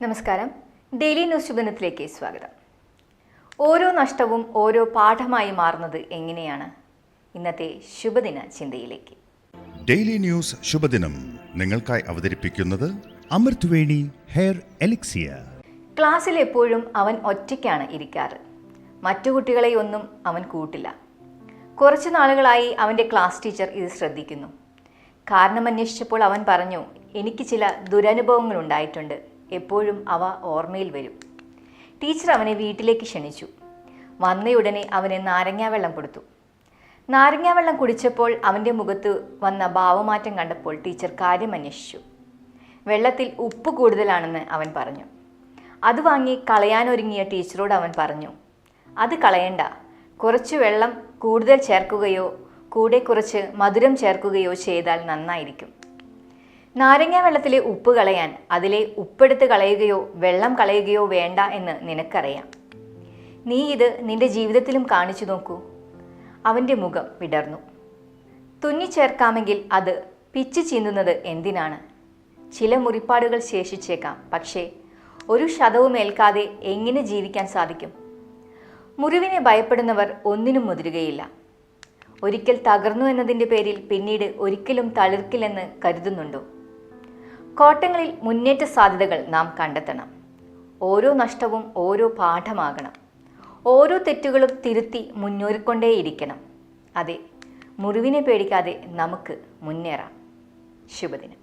നമസ്കാരം. Daily news ശുഭദിനത്തിലേക്ക് സ്വാഗതം. ഓരോ നഷ്ടവും ഓരോ പാഠമായി മാറുന്നത് എങ്ങനെയാണ്? ഇന്നത്തെ ശുഭദിന ചിന്തയിലേക്ക്. ഡെയിലി ന്യൂസ് ശുഭദിനം നിങ്ങൾക്കായി അവതരിപ്പിക്കുന്നത് അമൃത്വേണി ഹെയർ എലിക്സിയർ. ക്ലാസ്സിൽ എപ്പോഴും അവൻ ഒറ്റയ്ക്കാണ് ഇരിക്കാറ്. മറ്റു കുട്ടികളെ ഒന്നും അവൻ കൂട്ടില്ല. കുറച്ചു നാളുകളായി അവൻ്റെ ക്ലാസ് ടീച്ചർ ഇത് ശ്രദ്ധിക്കുന്നു. കാരണം അന്വേഷിച്ചപ്പോൾ അവൻ പറഞ്ഞു, എനിക്ക് ചില ദുരനുഭവങ്ങൾ ഉണ്ടായിട്ടുണ്ട്. എപ്പോഴും അവ ഓർമ്മയിൽ വരും. ടീച്ചർ അവനെ വീട്ടിലേക്ക് ക്ഷണിച്ചു. വന്നയുടനെ അവന് നാരങ്ങാവെള്ളം കൊടുത്തു. നാരങ്ങാവെള്ളം കുടിച്ചപ്പോൾ അവൻ്റെ മുഖത്ത് വന്ന ഭാവമാറ്റം കണ്ടപ്പോൾ ടീച്ചർ കാര്യം അന്വേഷിച്ചു. വെള്ളത്തിൽ ഉപ്പ് കൂടുതലാണെന്ന് അവൻ പറഞ്ഞു. അത് വാങ്ങി കളയാനൊരുങ്ങിയ ടീച്ചറോട് അവൻ പറഞ്ഞു, അത് കളയണ്ട, കുറച്ച് വെള്ളം കൂടുതൽ ചേർക്കുകയോ കൂടെ കുറച്ച് മധുരം ചേർക്കുകയോ ചെയ്താൽ നന്നായിരിക്കും. നാരങ്ങ വെള്ളത്തിലെ ഉപ്പ് കളയാൻ അതിലെ ഉപ്പെടുത്ത് കളയുകയോ വെള്ളം കളയുകയോ വേണ്ട എന്ന് നിനക്കറിയാം. നീ ഇത് നിന്റെ ജീവിതത്തിലും കാണിച്ചു നോക്കൂ. അവൻ്റെ മുഖം വിടർന്നു. തുന്നിച്ചേർക്കാമെങ്കിൽ അത് പിച്ച് ചീന്തുന്നത് എന്തിനാണ്? ചില മുറിപ്പാടുകൾ ശേഷിച്ചേക്കാം, പക്ഷേ ഒരു ക്ഷതവും ഏൽക്കാതെ എങ്ങനെ ജീവിക്കാൻ സാധിക്കും? മുറിവിനെ ഭയപ്പെടുന്നവർ ഒന്നിനും മുതിരുകയില്ല. ഒരിക്കൽ തകർന്നു എന്നതിൻ്റെ പേരിൽ പിന്നീട് ഒരിക്കലും തളിർക്കില്ലെന്ന് കരുതുന്നുണ്ടോ? കോട്ടങ്ങളിൽ മുന്നേറ്റ സാധ്യതകൾ നാം കണ്ടെത്തണം. ഓരോ നഷ്ടവും ഓരോ പാഠമാകണം. ഓരോ തെറ്റുകളും തിരുത്തി മുന്നേറിക്കൊണ്ടേയിരിക്കണം. അതെ, മുറിവിനെ പേടിക്കാതെ നമുക്ക് മുന്നേറാം. ശുഭദിനം.